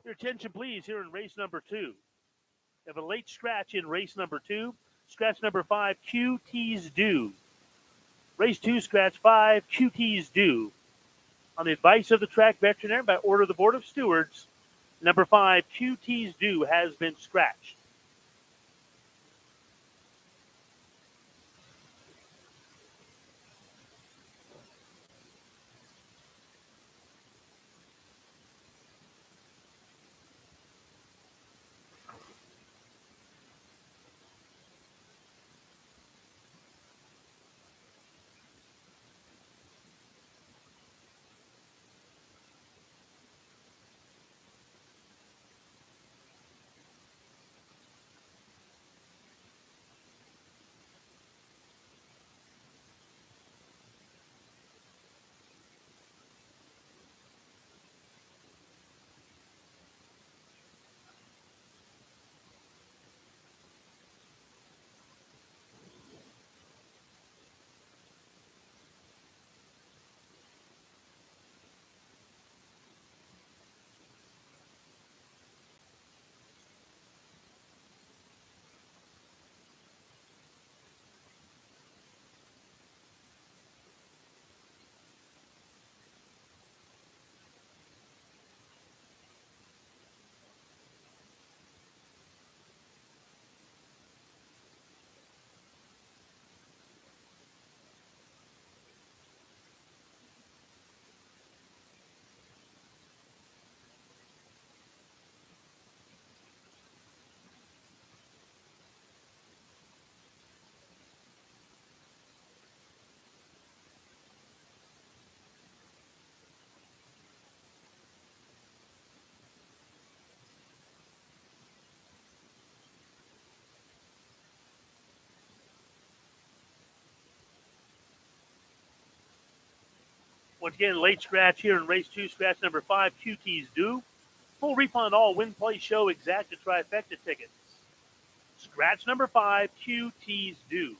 Your attention, please, here in race number 2. We have a late scratch in race number 2. Scratch number 5, QT's Due. Race 2, scratch 5, QT's Due. On the advice of the track veterinarian, by order of the Board of Stewards, number 5, QT's Due, has been scratched. Once again, late scratch here in race 2, scratch number 5, QT's Due. Full refund on all win, play, show, exacta, trifecta tickets. Scratch number 5, QT's Due.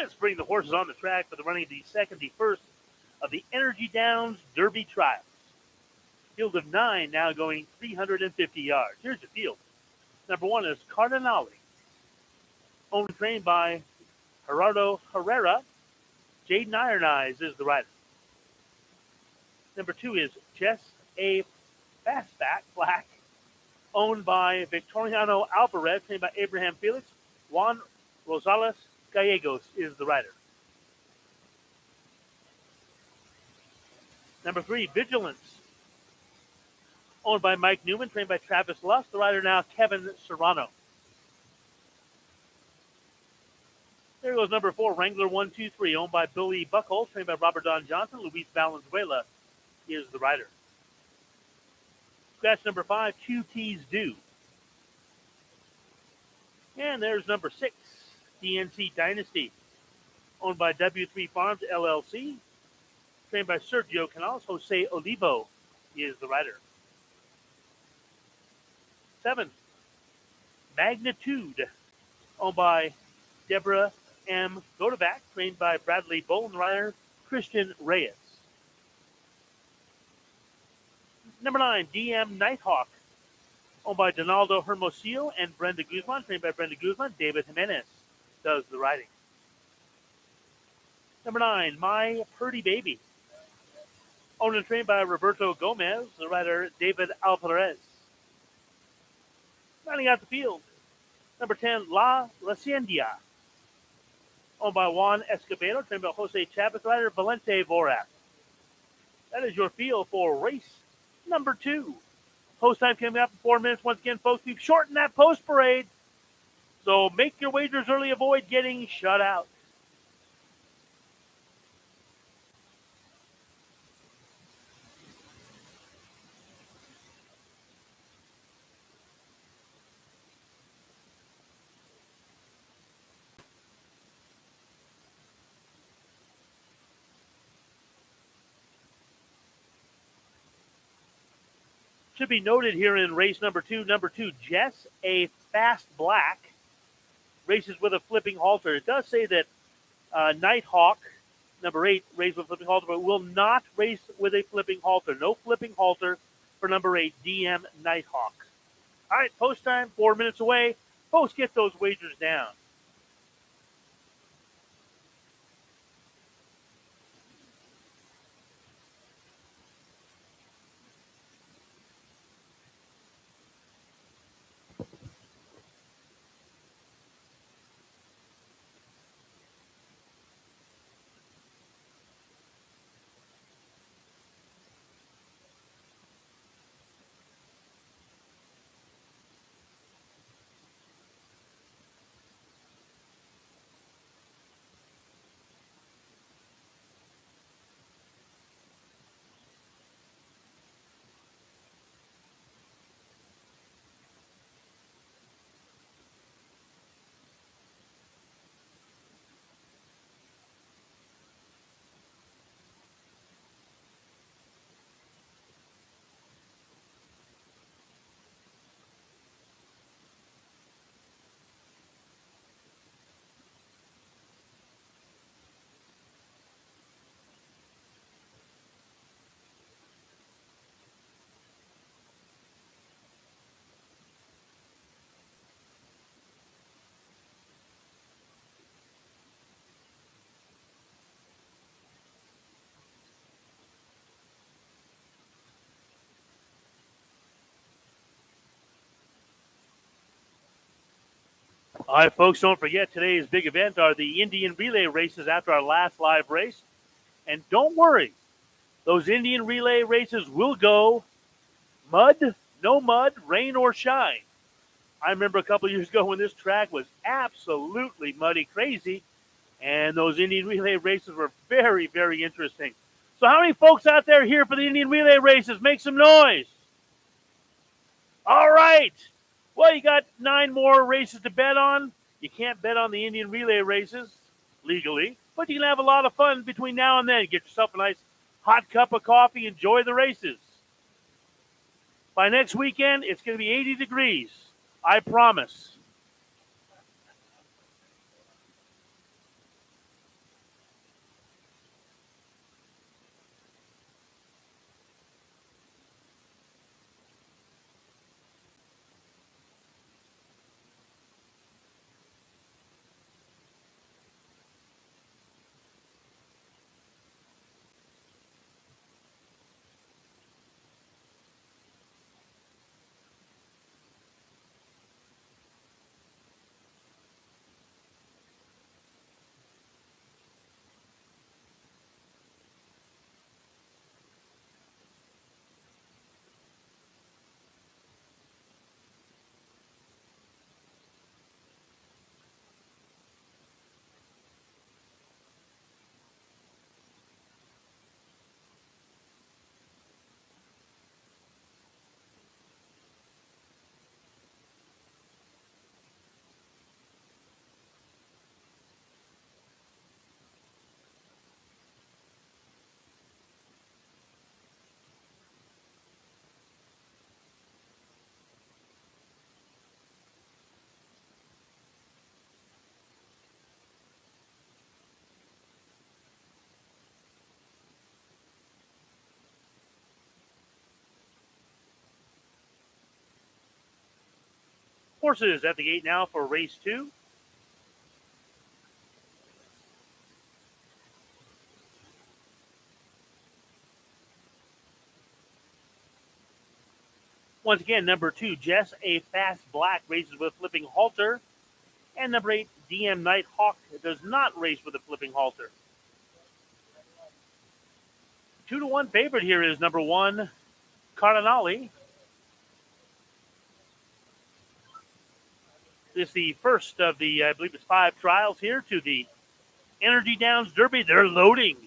Let's bring the horses on the track for the running of the second, the first of the Energy Downs Derby Trials. Field of 9 now going 350 yards. Here's the field. Number 1 is Cardinale, owned and trained by Gerardo Herrera. Jaden Iron Eyes is the rider. Number 2 is Jess A. Fastback Black, owned by Victoriano Alvarez, trained by Abraham Felix. Juan Rosales Gallegos is the rider. Number 3, Vigilance, owned by Mike Newman, trained by Travis Luss. The rider now, Kevin Serrano. There goes number 4, Wrangler 123, owned by Billy Buckholz, trained by Robert Don Johnson. Luis Valenzuela is the rider. Scratch number 5, QT's Due. And there's number 6, DNC Dynasty, owned by W3 Farms LLC, trained by Sergio Canales. Jose Olivo is the rider. 7, Magnitude, owned by Deborah M. Godovac, trained by Bradley Bolin, rider Christian Reyes. Number 9, DM Nighthawk, owned by Donaldo Hermosillo and Brenda Guzman, trained by Brenda Guzman. David Jimenez does the riding. Number 9, My Purdy Baby. Owned and trained by Roberto Gomez, the rider David Alvarez. Rounding out the field, number 10, La Hacienda. Owned by Juan Escobedo, trained by Jose Chavez, rider Valente Vorak. That is your field for race number 2. Post time coming up in 4 minutes. Once again, folks, we've shortened that post parade. So make your wagers early. Avoid getting shut out. Should be noted here in race number 2, Jess, a fast black, races with a flipping halter. It does say that Nighthawk, number 8, races with a flipping halter, but will not race with a flipping halter. No flipping halter for number 8, DM Nighthawk. All right, post time, 4 minutes away. Folks, get those wagers down. All right, folks, don't forget today's big event are the Indian Relay races after our last live race. And don't worry, those Indian Relay races will go mud, no mud, rain or shine. I remember a couple years ago when this track was absolutely muddy crazy, and those Indian Relay races were very, very interesting. So how many folks out there here for the Indian Relay races? Make some noise. All right. Well, you got 9 more races to bet on. You can't bet on the Indian Relay races legally, but you can have a lot of fun between now and then. Get yourself a nice hot cup of coffee, enjoy the races. By next weekend, it's going to be 80 degrees. I promise. Horses at the gate now for race 2. Once again, number 2, Jess A Fast Black races with a flipping halter. And number 8, DM Nighthawk does not race with a flipping halter. 2-1 favorite here is number 1, Cardinale. This is the first of the, I believe it's 5 trials here to the Energy Downs Derby. They're loading.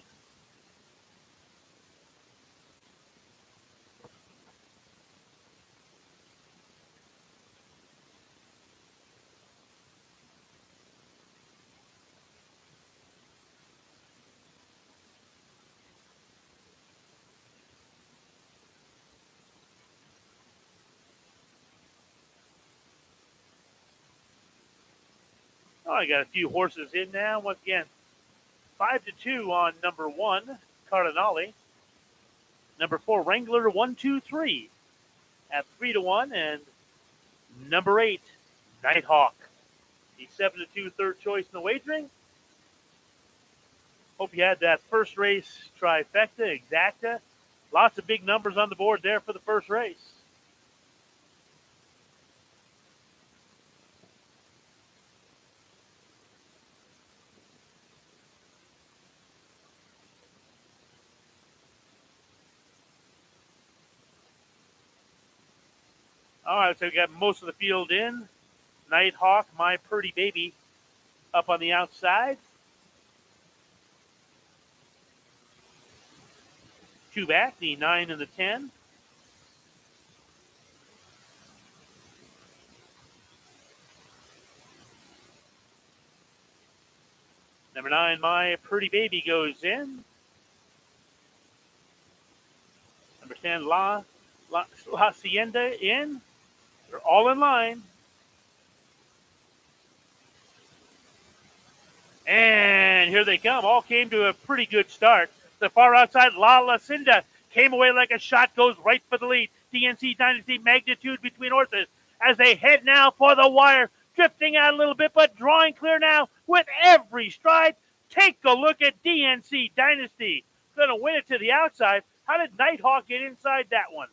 Oh, I got a few horses in now. Once again, 5-2 on number 1, Cardinale. Number 4, Wrangler 1-2-3 at 3-1, and number 8, Nighthawk, the 7-2 third choice in the wagering. Hope you had that first race trifecta, exacta. Lots of big numbers on the board there for the first race. All right, so we got most of the field in. Nighthawk, My Pretty Baby, up on the outside. 2 back, the 9 and the 10. Number 9, My Pretty Baby, goes in. Number 10, La Hacienda in. They're all in line. And here they come. All came to a pretty good start. The far outside, La Hacienda came away like a shot, goes right for the lead. DNC Dynasty Magnitude between horses as they head now for the wire. Drifting out a little bit, but drawing clear now with every stride. Take a look at DNC Dynasty. Going to win it to the outside. How did Nighthawk get inside that one?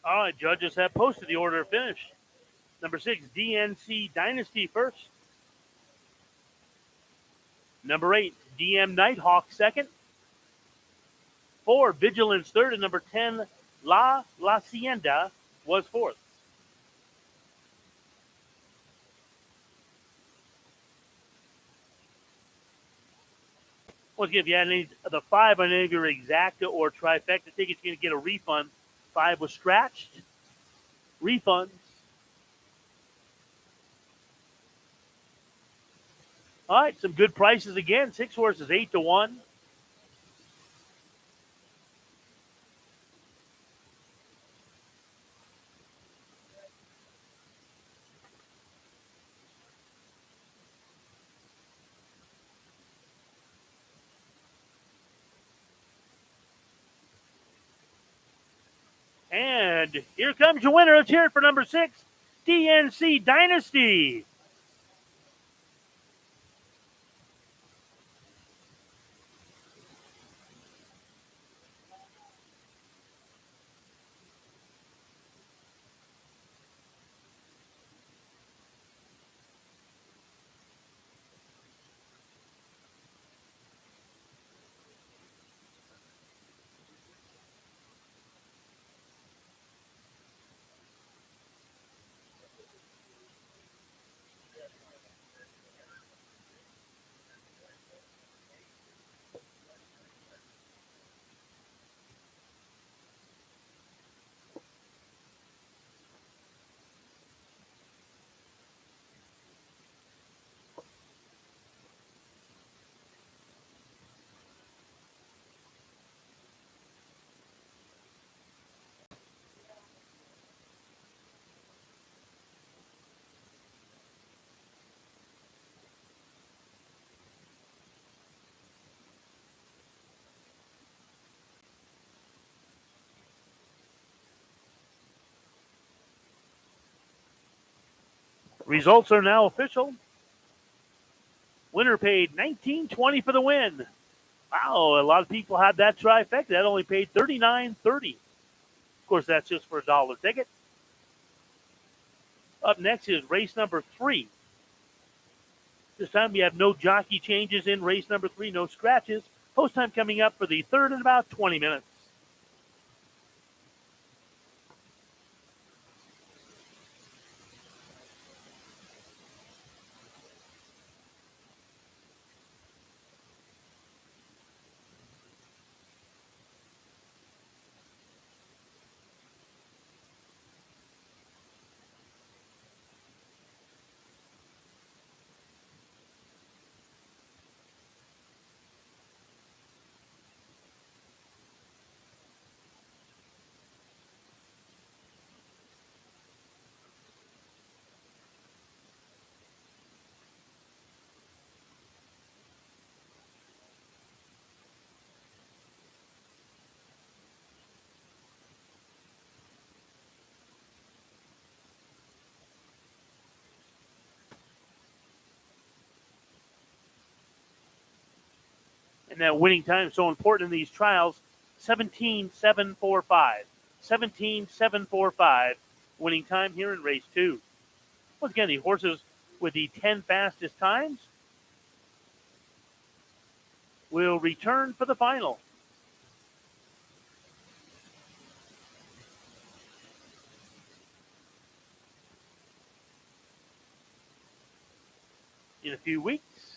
All right, judges have posted the order of finish. Number 6, DNC Dynasty first. Number 8, DM Nighthawk second. 4, Vigilance third. And number 10, La Hacienda was fourth. Once again, if you had any of the 5 on any of your exacta or trifecta tickets, you're going to get a refund. 5 was scratched. Refunds. All right, some good prices again. 6 horses, 8-1. And here comes your winner. Let's hear it for number 6, DNC Dynasty. Results are now official. Winner paid $19.20 for the win. Wow, a lot of people had that trifecta. That only paid $39.30. Of course, that's just for a dollar ticket. Up next is race number 3. This time we have no jockey changes in race number 3, no scratches. Post time coming up for the third in about 20 minutes. And that winning time is so important in these trials. 17.745. 17.745 winning time here in race 2. Once again, the horses with the 10 fastest times will return for the final. In a few weeks,